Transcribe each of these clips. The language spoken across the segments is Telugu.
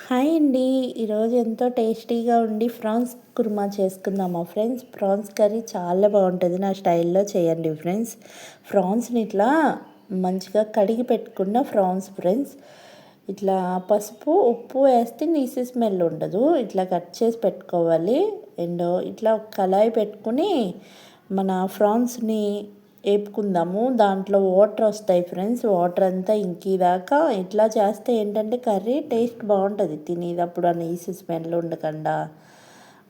హాయ్ అండి. ఈరోజు ఎంతో టేస్టీగా ఉండి ఫ్రాన్స్ కుర్మా చేసుకుందామా ఫ్రెండ్స్. ప్రాన్స్ కర్రీ చాలా బాగుంటుంది. నా స్టైల్లో చేయండి ఫ్రెండ్స్. ఫ్రాన్స్ని ఇట్లా మంచిగా కడిగి పెట్టుకున్న ఫ్రాన్స్ ఫ్రెండ్స్. ఇట్లా పసుపు ఉప్పు వేస్తే నీసు స్మెల్ ఉండదు. ఇట్లా కట్ చేసి పెట్టుకోవాలి. అండ్ ఇట్లా కళాయి పెట్టుకుని మన ఫ్రాన్స్ని వేపుకుందాము. దాంట్లో వాటర్ వస్తాయి ఫ్రెండ్స్. వాటర్ అంతా ఇంకిదాకా ఇట్లా చేస్తే ఏంటంటే కర్రీ టేస్ట్ బాగుంటుంది. తినేటప్పుడు నీసు స్మెల్ ఉండకుండా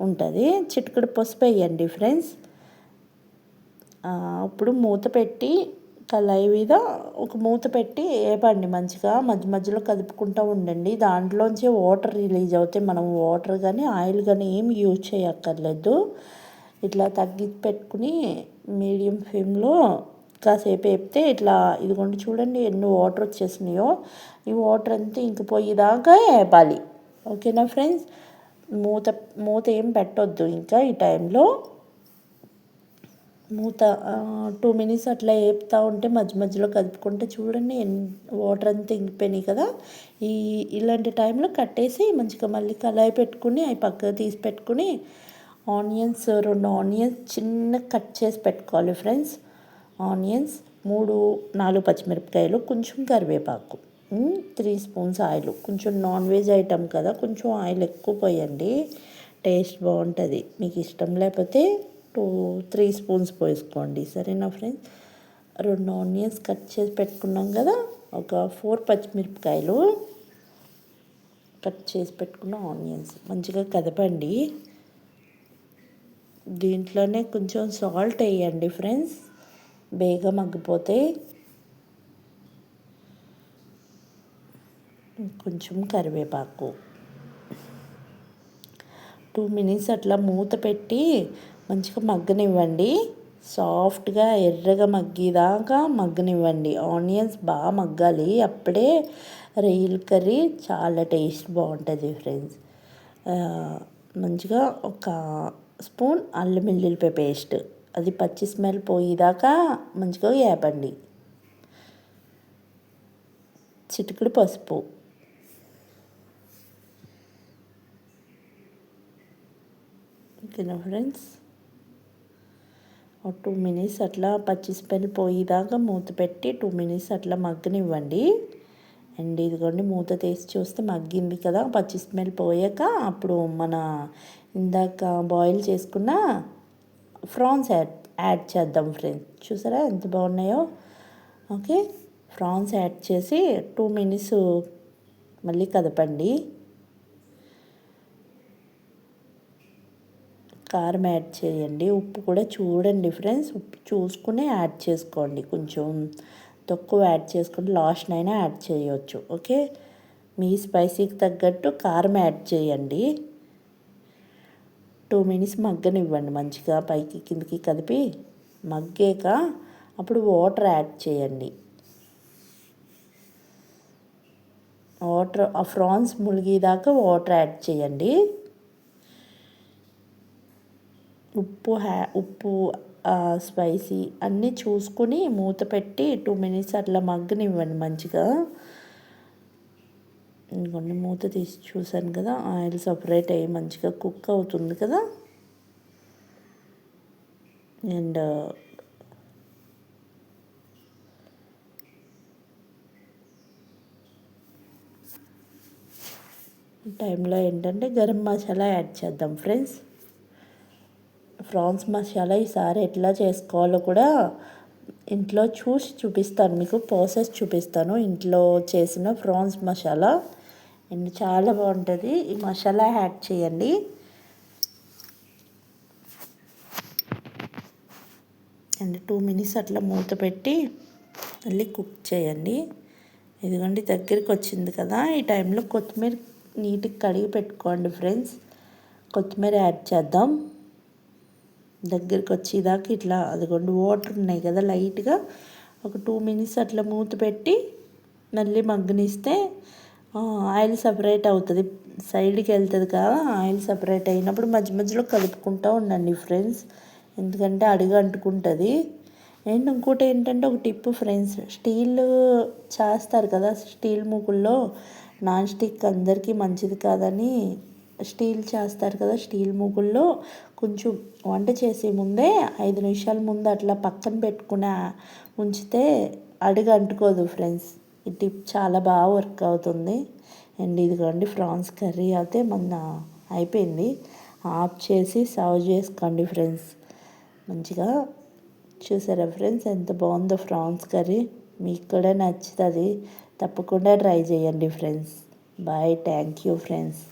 ఉంటుంది. చిటికెడు పసుపు వేయండి ఫ్రెండ్స్. ఇప్పుడు మూత పెట్టి కళాయి మీద ఒక మూత పెట్టి వేపండి మంచిగా. మధ్య మధ్యలో కదుపుకుంటూ ఉండండి. దాంట్లోంచి వాటర్ రిలీజ్ అవుతాయి. మనం వాటర్ కానీ ఆయిల్ కానీ ఏం యూజ్ చేయక్కర్లేదు. ఇట్లా తగ్గించి పెట్టుకుని మీడియం ఫ్లేమ్లో కాసేపు వేపితే ఇట్లా ఇదిగోండి చూడండి ఎన్ని వాటర్ వచ్చేసినాయో. ఈ వాటర్ అంతా ఇంకిపోయేదాకా వేపాలి. ఓకేనా ఫ్రెండ్స్. మూత మూత ఏం పెట్టొద్దు ఇంకా ఈ టైంలో. మూత 2 మినిట్స్ అట్లా వేపుతూ ఉంటే మధ్య మధ్యలో కదుపుకుంటే చూడండి వాటర్ అంతా ఇంకిపోయినాయి కదా. ఇలాంటి టైంలో కట్టేసి మంచిగా మళ్ళీ కళాయి పెట్టుకుని అవి పక్కకు తీసి పెట్టుకుని ఆనియన్స్ 2 ఆనియన్స్ చిన్న కట్ చేసి పెట్టుకోవాలి ఫ్రెండ్స్. ఆనియన్స్ 3-4 పచ్చిమిరపకాయలు, కొంచెం కరివేపాకు, 3 స్పూన్స్ ఆయిల్. కొంచెం నాన్ వెజ్ ఐటమ్ కదా, కొంచెం ఆయిల్ ఎక్కువ పోయండి, టేస్ట్ బాగుంటుంది. మీకు ఇష్టం లేకపోతే 2-3 స్పూన్స్ పోసుకోండి. సరేనా ఫ్రెండ్స్. 2 ఆనియన్స్ కట్ చేసి పెట్టుకున్నాం కదా. ఒక 4 పచ్చిమిరపకాయలు కట్ చేసి పెట్టుకున్న ఆనియన్స్ మంచిగా కదపండి. దీంట్లోనే కొంచెం సాల్ట్ వేయండి ఫ్రెండ్స్, బేగా మగ్గిపోతే. కొంచెం కరివేపాకు. 2 మినిట్స్ అట్లా మూత పెట్టి మంచిగా మగ్గనివ్వండి. సాఫ్ట్గా ఎర్రగా మగ్గేదాకా మగ్గనివ్వండి. ఆనియన్స్ బాగా మగ్గాలి. అప్పుడే రొయ్యల కర్రీ చాలా టేస్ట్ బాగుంటుంది ఫ్రెండ్స్. మంచిగా ఒక స్పూన్ అల్లం వెల్లుల్లిపాయ పేస్ట్, అది పచ్చి స్మెల్ పోయేదాకా మంచిగా వేపండి. చిటికెడు పసుపు, ఓకేనా ఫ్రెండ్స్. 2 మినిట్స్ అట్లా పచ్చి స్మెల్ పోయేదాకా మూత పెట్టి 2 మినిట్స్ అట్లా మగ్గనివ్వండి. అండ్ ఇదిగోండి మూత తీసి చూస్తే మగ్గింది కదా. పచ్చి స్మెల్ పోయాక అప్పుడు మన ఇందాక బాయిల్ చేసుకున్న ఫ్రాన్స్ యాడ్ చేద్దాం ఫ్రెండ్స్. చూసారా ఎంత బాగున్నాయో. ఓకే, ఫ్రాన్స్ యాడ్ చేసి 2 మినిట్స్ మళ్ళీ కదపండి. కారం యాడ్ చేయండి. ఉప్పు కూడా చూడండి ఫ్రెండ్స్, ఉప్పు చూసుకుని యాడ్ చేసుకోండి. కొంచెం తక్కువ యాడ్ చేసుకుని లాస్ట్ అయినా యాడ్ చేయవచ్చు. ఓకే, మీ స్పైసీకి తగ్గట్టు కారం యాడ్ చేయండి. 2 మినిట్స్ మగ్గనివ్వండి మంచిగా. పైకి కిందకి కదిపి మగ్గాక అప్పుడు వాటర్ యాడ్ చేయండి. వాటర్ ఆ ఫ్రాన్స్ ములిగేదాకా వాటర్ యాడ్ చేయండి. ఉప్పు స్పైసీ అన్నీ చూసుకుని మూత పెట్టి 2 మినిట్స్ అట్లా మగ్గనివ్వండి మంచిగా. ఇంకొన్ని మూత తీసి చూసాను కదా, ఆయిల్ సపరేట్ అయ్యి మంచిగా కుక్ అవుతుంది కదా. అండ్ టైంలో ఏంటంటే గరం మసాలా యాడ్ చేద్దాం ఫ్రెండ్స్. ఫ్రాన్స్ మసాలా ఈసారి ఎట్లా చేసుకోవాలో కూడా ఇంట్లో చూపిస్తాను, మీకు ప్రాసెస్ చూపిస్తాను. ఇంట్లో చేసిన ఫ్రాన్స్ మసాలా అండ్ చాలా బాగుంటుంది. ఈ మసాలా యాడ్ చేయండి. అండ్ 2 మినిట్స్ అట్లా మూత పెట్టి మళ్ళీ కుక్ చేయండి. ఇదిగోండి దగ్గరికి వచ్చింది కదా. ఈ టైంలో కొత్తిమీర నీట్గా కడిగి పెట్టుకోండి ఫ్రెండ్స్. కొత్తిమీర యాడ్ చేద్దాం. దగ్గరికి వచ్చేదాకా ఇట్లా అదిగోండి వాటర్ ఉన్నాయి కదా, లైట్గా ఒక 2 మినిట్స్ అట్లా మూత పెట్టి మళ్ళీ మగ్గనిస్తే ఆయిల్ సపరేట్ అవుతుంది, సైడ్కి వెళ్తుంది కదా. ఆయిల్ సపరేట్ అయినప్పుడు మధ్య మధ్యలో కలుపుకుంటూ ఉండండి ఫ్రెండ్స్, ఎందుకంటే అడుగు అంటుకుంటుంది. అండ్ ఇంకోటి ఏంటంటే ఒక టిప్పు ఫ్రెండ్స్, స్టీల్ చేస్తారు కదా, స్టీల్ మూకుల్లో నాన్ స్టిక్ అందరికీ మంచిది కాదని స్టీల్ చేస్తారు కదా, స్టీల్ మూగుల్లో కొంచెం వంట చేసే ముందే 5 నిమిషాల ముందు అట్లా పక్కన పెట్టుకుని ఉంచితే అడుగు అంటుకోదు ఫ్రెండ్స్. ఈ టిప్ చాలా బాగా వర్క్ అవుతుంది. అండ్ ఇదిగోండి ప్రాన్స్ కర్రీ అయితే అయిపోయింది. ఆఫ్ చేసి సర్వ్ చేసుకోండి ఫ్రెండ్స్. మంచిగా చూసారా ఫ్రెండ్స్ ఎంత బాగుందో ప్రాన్స్ కర్రీ. మీకు కూడా నచ్చుతుంది, తప్పకుండా ట్రై చేయండి friends. Bye, thank you friends.